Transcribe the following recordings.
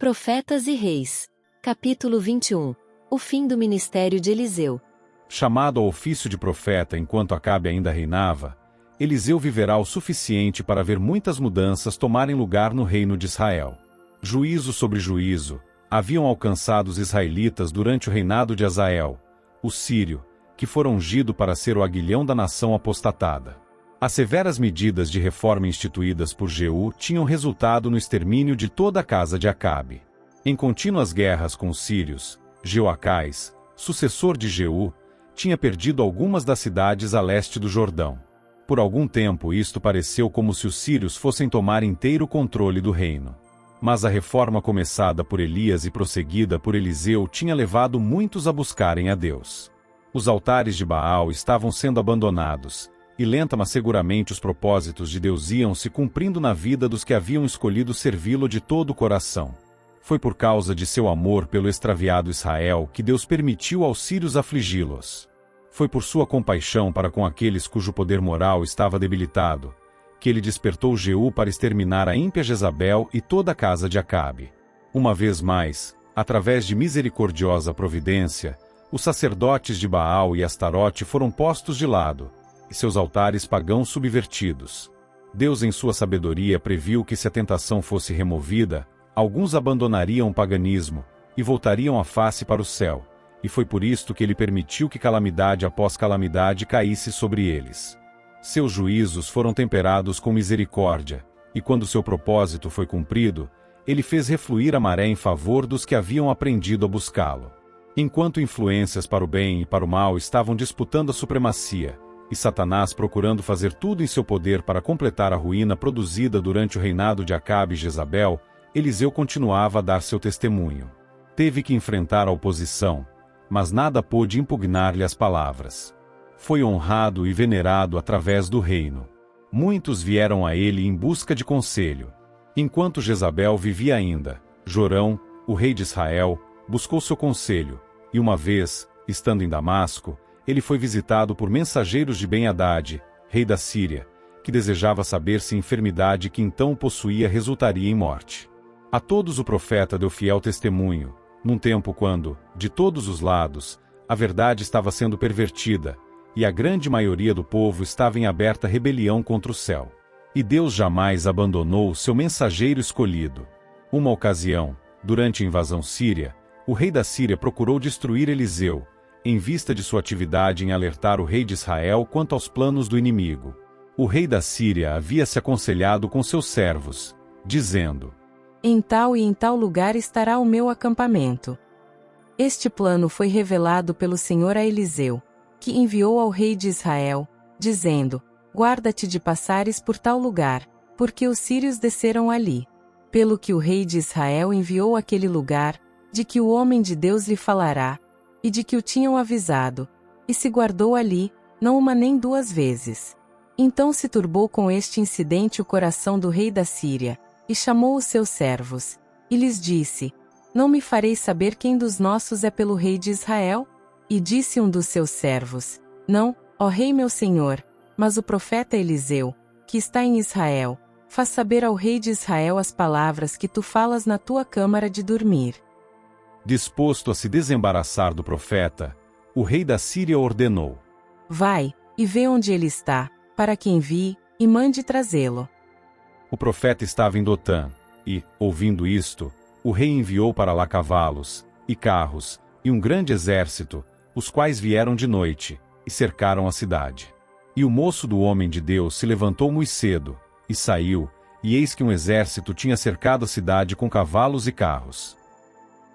Profetas e Reis. Capítulo 21. O fim do ministério de Eliseu. Chamado ao ofício de profeta enquanto Acabe ainda reinava, Eliseu viverá o suficiente para ver muitas mudanças tomarem lugar no reino de Israel. Juízo sobre juízo haviam alcançado os israelitas durante o reinado de Azael, o sírio, que fora ungido para ser o aguilhão da nação apostatada. As severas medidas de reforma instituídas por Jeú tinham resultado no extermínio de toda a casa de Acabe. Em contínuas guerras com os sírios, Jeoacás, sucessor de Jeú, tinha perdido algumas das cidades a leste do Jordão. Por algum tempo isto pareceu como se os sírios fossem tomar inteiro controle do reino. Mas a reforma começada por Elias e prosseguida por Eliseu tinha levado muitos a buscarem a Deus. Os altares de Baal estavam sendo abandonados, e lenta mas seguramente os propósitos de Deus iam se cumprindo na vida dos que haviam escolhido servi-lo de todo o coração. Foi por causa de seu amor pelo extraviado Israel que Deus permitiu aos sírios afligi-los. Foi por sua compaixão para com aqueles cujo poder moral estava debilitado, que ele despertou Jeú para exterminar a ímpia Jezabel e toda a casa de Acabe. Uma vez mais, através de misericordiosa providência, os sacerdotes de Baal e Astarote foram postos de lado, e seus altares pagãos subvertidos. Deus em sua sabedoria previu que se a tentação fosse removida, alguns abandonariam o paganismo, e voltariam a face para o céu, e foi por isto que ele permitiu que calamidade após calamidade caísse sobre eles. Seus juízos foram temperados com misericórdia, e quando seu propósito foi cumprido, ele fez refluir a maré em favor dos que haviam aprendido a buscá-lo. Enquanto influências para o bem e para o mal estavam disputando a supremacia, e Satanás procurando fazer tudo em seu poder para completar a ruína produzida durante o reinado de Acabe e Jezabel, Eliseu continuava a dar seu testemunho. Teve que enfrentar a oposição, mas nada pôde impugnar-lhe as palavras. Foi honrado e venerado através do reino. Muitos vieram a ele em busca de conselho. Enquanto Jezabel vivia ainda, Jorão, o rei de Israel, buscou seu conselho, e uma vez, estando em Damasco, ele foi visitado por mensageiros de Ben-Hadad, rei da Síria, que desejava saber se a enfermidade que então o possuía resultaria em morte. A todos o profeta deu fiel testemunho, num tempo quando, de todos os lados, a verdade estava sendo pervertida, e a grande maioria do povo estava em aberta rebelião contra o céu. E Deus jamais abandonou seu mensageiro escolhido. Uma ocasião, durante a invasão síria, o rei da Síria procurou destruir Eliseu, em vista de sua atividade em alertar o rei de Israel quanto aos planos do inimigo. O rei da Síria havia se aconselhado com seus servos, dizendo: em tal e em tal lugar estará o meu acampamento. Este plano foi revelado pelo Senhor a Eliseu, que enviou ao rei de Israel, dizendo: guarda-te de passares por tal lugar, porque os sírios desceram ali. Pelo que o rei de Israel enviou àquele lugar, de que o homem de Deus lhe falará, e de que o tinham avisado, e se guardou ali, não uma nem duas vezes. Então se turbou com este incidente o coração do rei da Síria, e chamou os seus servos, e lhes disse: não me fareis saber quem dos nossos é pelo rei de Israel? E disse um dos seus servos: não, ó rei meu senhor, mas o profeta Eliseu, que está em Israel, faz saber ao rei de Israel as palavras que tu falas na tua câmara de dormir. Disposto a se desembaraçar do profeta, o rei da Síria ordenou: vai, e vê onde ele está, para que envie, e mande trazê-lo. O profeta estava em Dotã, e, ouvindo isto, o rei enviou para lá cavalos, e carros, e um grande exército, os quais vieram de noite, e cercaram a cidade. E o moço do homem de Deus se levantou muito cedo, e saiu, e eis que um exército tinha cercado a cidade com cavalos e carros.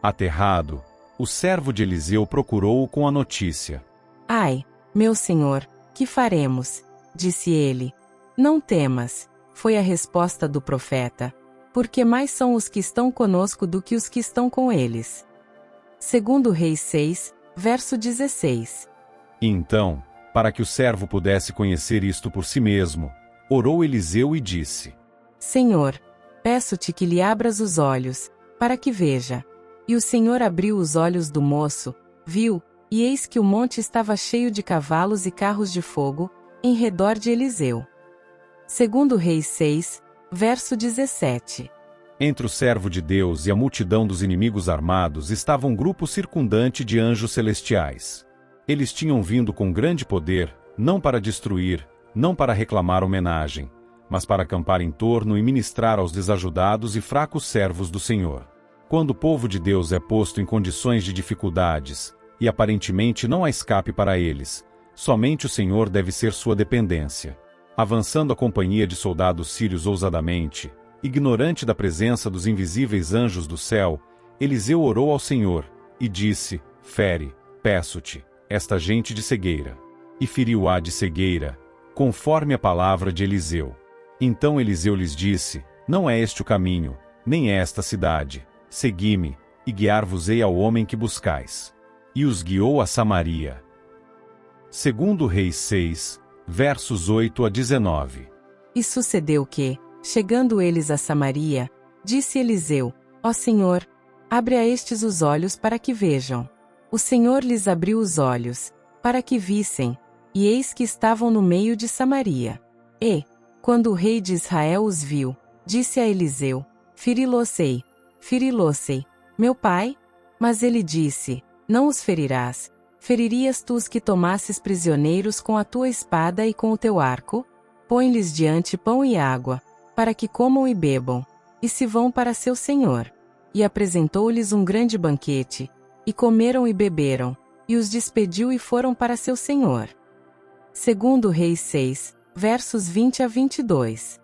Aterrado, o servo de Eliseu procurou-o com a notícia. Ai, meu senhor, que faremos? Disse ele. Não temas, foi a resposta do profeta, porque mais são os que estão conosco do que os que estão com eles. Segundo Reis 6, verso 16. E então, para que o servo pudesse conhecer isto por si mesmo, orou Eliseu e disse: Senhor, peço-te que lhe abras os olhos, para que veja. E o Senhor abriu os olhos do moço, viu, e eis que o monte estava cheio de cavalos e carros de fogo, em redor de Eliseu. Segundo Reis 6, verso 17. Entre o servo de Deus e a multidão dos inimigos armados estava um grupo circundante de anjos celestiais. Eles tinham vindo com grande poder, não para destruir, não para reclamar homenagem, mas para acampar em torno e ministrar aos desajudados e fracos servos do Senhor. Quando o povo de Deus é posto em condições de dificuldades, e aparentemente não há escape para eles, somente o Senhor deve ser sua dependência. Avançando a companhia de soldados sírios ousadamente, ignorante da presença dos invisíveis anjos do céu, Eliseu orou ao Senhor, e disse: fere, peço-te, esta gente de cegueira. E feriu-a de cegueira, conforme a palavra de Eliseu. Então Eliseu lhes disse: não é este o caminho, nem é esta cidade, segui-me, e guiar-vos-ei ao homem que buscais. E os guiou a Samaria. 2 Reis 6, versos 8 a 19. E sucedeu que, chegando eles a Samaria, disse Eliseu: ó Senhor, abre a estes os olhos para que vejam. O Senhor lhes abriu os olhos, para que vissem, e eis que estavam no meio de Samaria. E, quando o rei de Israel os viu, disse a Eliseu: feri-los-ei, meu pai? Mas ele disse: não os ferirás. Feririas tu os que tomasses prisioneiros com a tua espada e com o teu arco? Põe-lhes diante pão e água, para que comam e bebam, e se vão para seu senhor. E apresentou-lhes um grande banquete, e comeram e beberam, e os despediu e foram para seu senhor. 2 Reis 6, versos 20 a 22.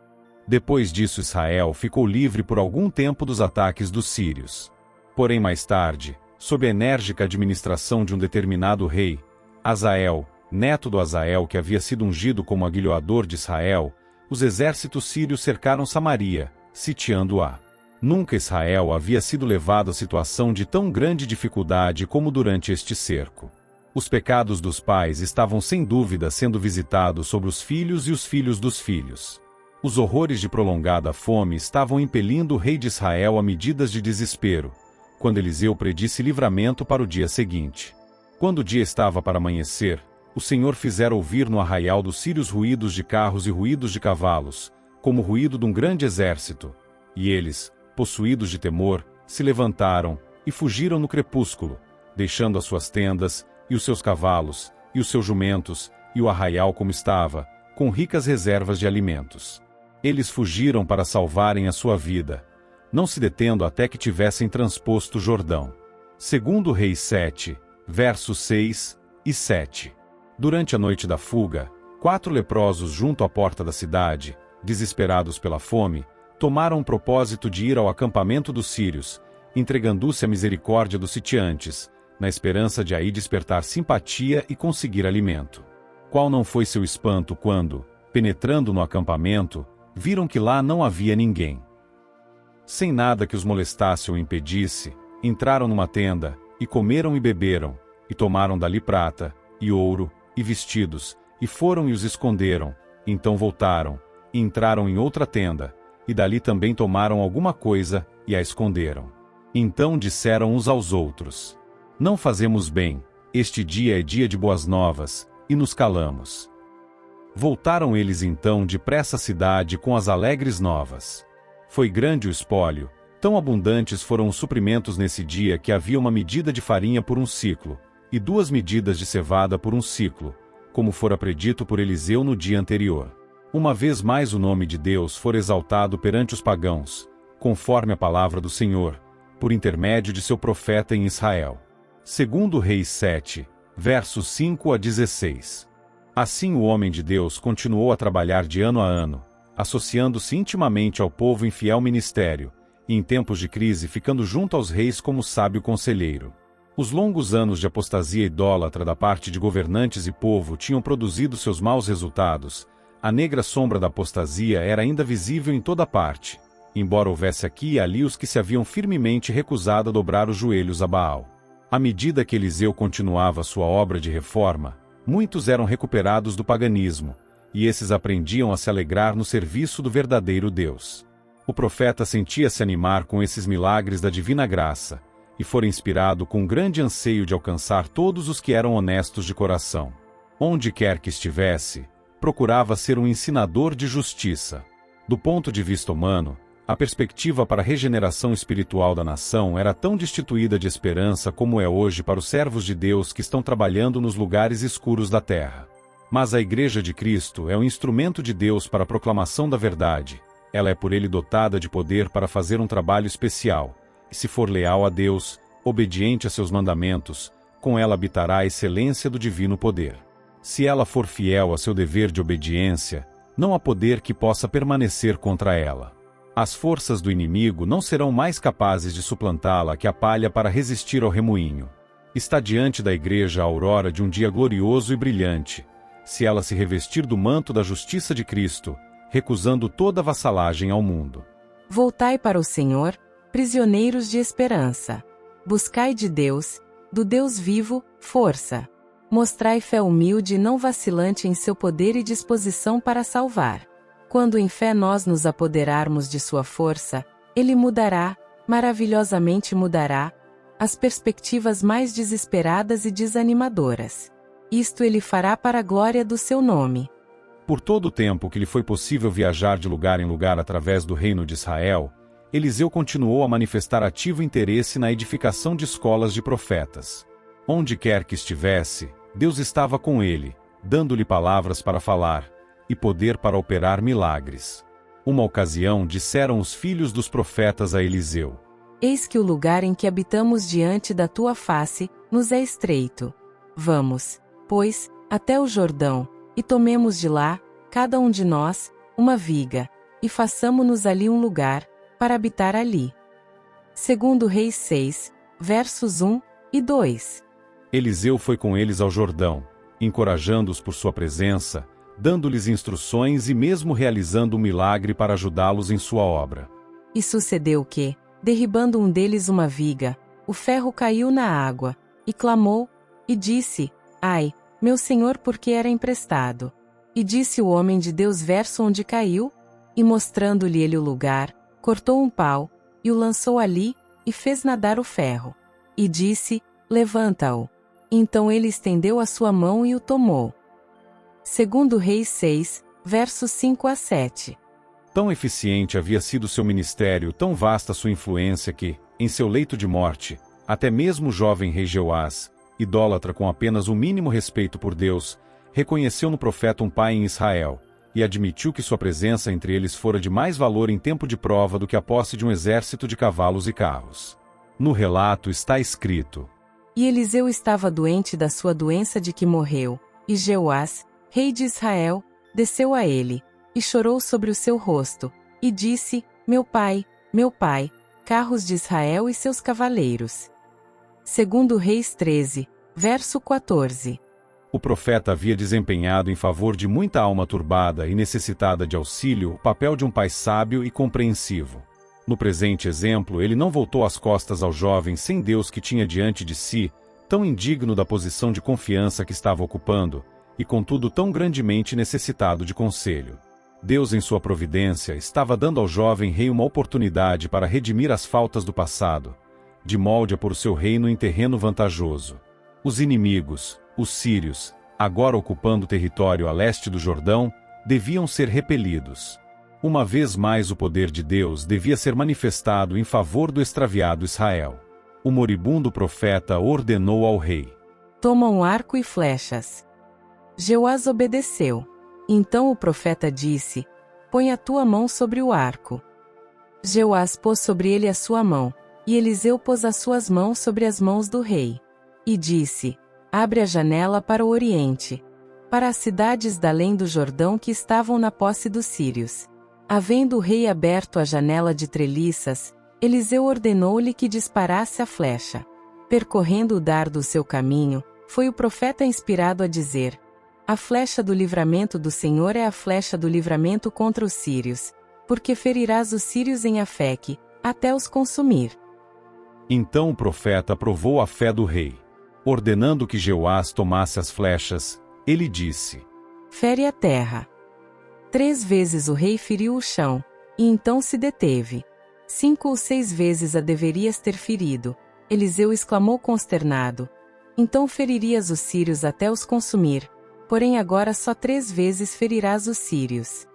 Depois disso Israel ficou livre por algum tempo dos ataques dos sírios. Porém mais tarde, sob a enérgica administração de um determinado rei, Azael, neto do Azael que havia sido ungido como aguilhoador de Israel, os exércitos sírios cercaram Samaria, sitiando-a. Nunca Israel havia sido levado a situação de tão grande dificuldade como durante este cerco. Os pecados dos pais estavam sem dúvida sendo visitados sobre os filhos e os filhos dos filhos. Os horrores de prolongada fome estavam impelindo o rei de Israel a medidas de desespero, quando Eliseu predisse livramento para o dia seguinte. Quando o dia estava para amanhecer, o Senhor fizera ouvir no arraial dos sírios ruídos de carros e ruídos de cavalos, como o ruído de um grande exército, e eles, possuídos de temor, se levantaram e fugiram no crepúsculo, deixando as suas tendas, e os seus cavalos, e os seus jumentos, e o arraial como estava, com ricas reservas de alimentos. Eles fugiram para salvarem a sua vida, não se detendo até que tivessem transposto o Jordão. 2 Reis 7, versos 6 e 7. Durante a noite da fuga, 4 leprosos junto à porta da cidade, desesperados pela fome, tomaram o propósito de ir ao acampamento dos sírios, entregando-se à misericórdia dos sitiantes, na esperança de aí despertar simpatia e conseguir alimento. Qual não foi seu espanto quando, penetrando no acampamento, viram que lá não havia ninguém. Sem nada que os molestasse ou impedisse, entraram numa tenda, e comeram e beberam, e tomaram dali prata, e ouro, e vestidos, e foram e os esconderam, então voltaram, e entraram em outra tenda, e dali também tomaram alguma coisa, e a esconderam. Então disseram uns aos outros: não fazemos bem, este dia é dia de boas novas, e nos calamos. Voltaram eles então depressa à cidade com as alegres novas. Foi grande o espólio, tão abundantes foram os suprimentos nesse dia que havia uma medida de farinha por um ciclo, e 2 medidas de cevada por um ciclo, como fora predito por Eliseu no dia anterior. Uma vez mais o nome de Deus for exaltado perante os pagãos, conforme a palavra do Senhor, por intermédio de seu profeta em Israel. 2 Reis 7, versos 5 a 16. Assim o homem de Deus continuou a trabalhar de ano a ano, associando-se intimamente ao povo em fiel ministério, e em tempos de crise ficando junto aos reis como sábio conselheiro. Os longos anos de apostasia idólatra da parte de governantes e povo tinham produzido seus maus resultados. A negra sombra da apostasia era ainda visível em toda parte, embora houvesse aqui e ali os que se haviam firmemente recusado a dobrar os joelhos a Baal. À medida que Eliseu continuava sua obra de reforma, muitos eram recuperados do paganismo, e esses aprendiam a se alegrar no serviço do verdadeiro Deus. O profeta sentia-se animar com esses milagres da divina graça, e fora inspirado com grande anseio de alcançar todos os que eram honestos de coração. Onde quer que estivesse, procurava ser um ensinador de justiça. Do ponto de vista humano, A perspectiva para a regeneração espiritual da nação era tão destituída de esperança como é hoje para os servos de Deus que estão trabalhando nos lugares escuros da terra. Mas a Igreja de Cristo é um instrumento de Deus para a proclamação da verdade. Ela é por ele dotada de poder para fazer um trabalho especial, e se for leal a Deus, obediente a seus mandamentos, com ela habitará a excelência do divino poder. Se ela for fiel a seu dever de obediência, não há poder que possa permanecer contra ela. As forças do inimigo não serão mais capazes de suplantá-la que a palha para resistir ao remoinho. Está diante da Igreja a aurora de um dia glorioso e brilhante, se ela se revestir do manto da justiça de Cristo, recusando toda vassalagem ao mundo. Voltai para o Senhor, prisioneiros de esperança. Buscai de Deus, do Deus vivo, força. Mostrai fé humilde e não vacilante em seu poder e disposição para salvar. Quando em fé nós nos apoderarmos de sua força, ele mudará, maravilhosamente mudará, as perspectivas mais desesperadas e desanimadoras. Isto ele fará para a glória do seu nome. Por todo o tempo que lhe foi possível viajar de lugar em lugar através do reino de Israel, Eliseu continuou a manifestar ativo interesse na edificação de escolas de profetas. Onde quer que estivesse, Deus estava com ele, dando-lhe palavras para falar, e poder para operar milagres. Uma ocasião disseram os filhos dos profetas a Eliseu: Eis que o lugar em que habitamos diante da tua face, nos é estreito. Vamos, pois, até o Jordão, e tomemos de lá, cada um de nós, uma viga, e façamo-nos ali um lugar, para habitar ali. Segundo Reis 6, versos 1 e 2. Eliseu foi com eles ao Jordão, encorajando-os por sua presença, dando-lhes instruções e mesmo realizando um milagre para ajudá-los em sua obra. E sucedeu que, derribando um deles uma viga, o ferro caiu na água, e clamou, e disse: Ai, meu senhor, porque era emprestado. E disse o homem de Deus verso onde caiu, e mostrando-lhe ele o lugar, cortou um pau, e o lançou ali, e fez nadar o ferro. E disse: Levanta-o. Então ele estendeu a sua mão e o tomou. Segundo Reis 6, versos 5 a 7. Tão eficiente havia sido seu ministério, tão vasta sua influência que, em seu leito de morte, até mesmo o jovem rei Jeoás, idólatra com apenas o mínimo respeito por Deus, reconheceu no profeta um pai em Israel, e admitiu que sua presença entre eles fora de mais valor em tempo de prova do que a posse de um exército de cavalos e carros. No relato está escrito: E Eliseu estava doente da sua doença de que morreu, e Jeoás, rei de Israel, desceu a ele, e chorou sobre o seu rosto, e disse: meu pai, carros de Israel e seus cavaleiros. Segundo Reis 13, verso 14. O profeta havia desempenhado em favor de muita alma turbada e necessitada de auxílio o papel de um pai sábio e compreensivo. No presente exemplo, ele não voltou as costas ao jovem sem Deus que tinha diante de si, tão indigno da posição de confiança que estava ocupando, e contudo tão grandemente necessitado de conselho. Deus, em sua providência, estava dando ao jovem rei uma oportunidade para redimir as faltas do passado, de molde a pôr o seu reino em terreno vantajoso. Os inimigos, os sírios, agora ocupando o território a leste do Jordão, deviam ser repelidos. Uma vez mais o poder de Deus devia ser manifestado em favor do extraviado Israel. O moribundo profeta ordenou ao rei: Toma um arco e flechas. Jeoás obedeceu. Então o profeta disse: Põe a tua mão sobre o arco. Jeoás pôs sobre ele a sua mão, e Eliseu pôs as suas mãos sobre as mãos do rei. E disse: Abre a janela para o oriente, para as cidades da além do Jordão que estavam na posse dos sírios. Havendo o rei aberto a janela de treliças, Eliseu ordenou-lhe que disparasse a flecha. Percorrendo o dardo o seu caminho, foi o profeta inspirado a dizer: A flecha do livramento do Senhor é a flecha do livramento contra os sírios, porque ferirás os sírios em Afeque, até os consumir. Então o profeta provou a fé do rei. Ordenando que Jeoás tomasse as flechas, ele disse: Fere a terra. 3 vezes o rei feriu o chão, e então se deteve. 5 ou 6 vezes a deverias ter ferido. Eliseu exclamou consternado: Então feririas os sírios até os consumir, porém agora só 3 vezes ferirás os sírios.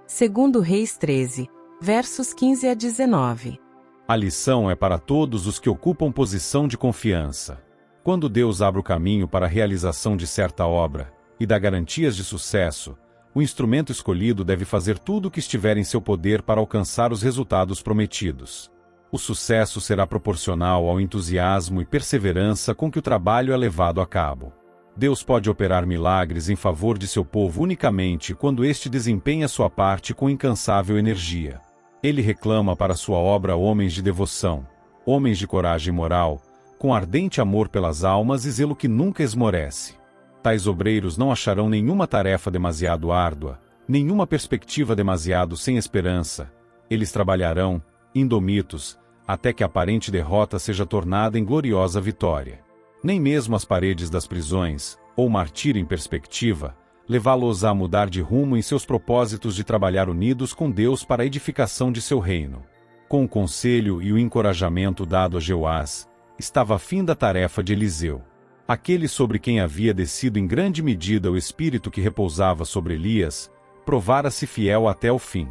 Segundo Reis 13, versos 15 a 19. A lição é para todos os que ocupam posição de confiança. Quando Deus abre o caminho para a realização de certa obra, e dá garantias de sucesso, o instrumento escolhido deve fazer tudo o que estiver em seu poder para alcançar os resultados prometidos. O sucesso será proporcional ao entusiasmo e perseverança com que o trabalho é levado a cabo. Deus pode operar milagres em favor de seu povo unicamente quando este desempenha sua parte com incansável energia. Ele reclama para sua obra homens de devoção, homens de coragem moral, com ardente amor pelas almas e zelo que nunca esmorece. Tais obreiros não acharão nenhuma tarefa demasiado árdua, nenhuma perspectiva demasiado sem esperança. Eles trabalharão, indomitos, até que a aparente derrota seja tornada em gloriosa vitória. Nem mesmo as paredes das prisões, ou martírio em perspectiva, levá-los a mudar de rumo em seus propósitos de trabalhar unidos com Deus para a edificação de seu reino. Com o conselho e o encorajamento dado a Jeoás, estava a fim da tarefa de Eliseu. Aquele sobre quem havia descido em grande medida o espírito que repousava sobre Elias, provara-se fiel até o fim.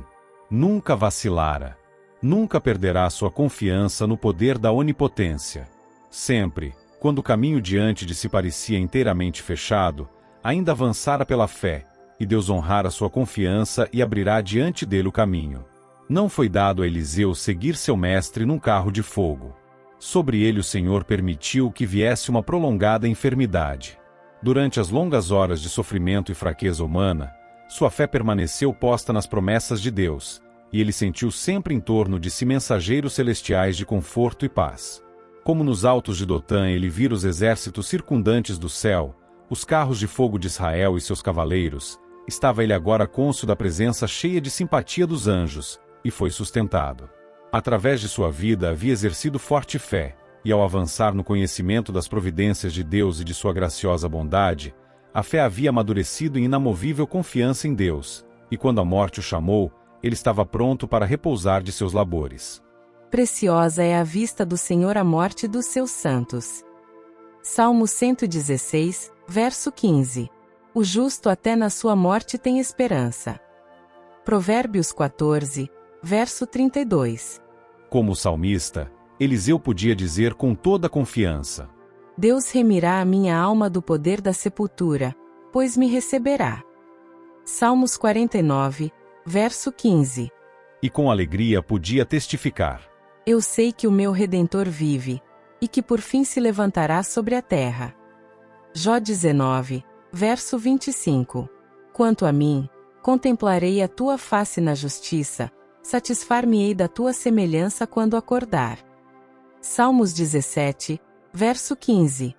Nunca vacilara. Nunca perderá sua confiança no poder da onipotência. Sempre, quando o caminho diante de si parecia inteiramente fechado, ainda avançara pela fé, e Deus honrara sua confiança e abrirá diante dele o caminho. Não foi dado a Eliseu seguir seu mestre num carro de fogo. Sobre ele o Senhor permitiu que viesse uma prolongada enfermidade. Durante as longas horas de sofrimento e fraqueza humana, sua fé permaneceu posta nas promessas de Deus, e ele sentiu sempre em torno de si mensageiros celestiais de conforto e paz. Como nos altos de Dotã ele vira os exércitos circundantes do céu, os carros de fogo de Israel e seus cavaleiros, estava ele agora cônscio da presença cheia de simpatia dos anjos, e foi sustentado. Através de sua vida havia exercido forte fé, e ao avançar no conhecimento das providências de Deus e de sua graciosa bondade, a fé havia amadurecido em inamovível confiança em Deus, e quando a morte o chamou, ele estava pronto para repousar de seus labores. Preciosa é a vista do Senhor a morte dos seus santos. Salmo 116, verso 15. O justo até na sua morte tem esperança. Provérbios 14, verso 32. Como o salmista, Eliseu podia dizer com toda a confiança: Deus remirá a minha alma do poder da sepultura, pois me receberá. Salmos 49, verso 15. E com alegria podia testificar: Eu sei que o meu Redentor vive, e que por fim se levantará sobre a terra. Jó 19, verso 25. Quanto a mim, contemplarei a tua face na justiça, satisfar-me-ei da tua semelhança quando acordar. Salmos 17, verso 15.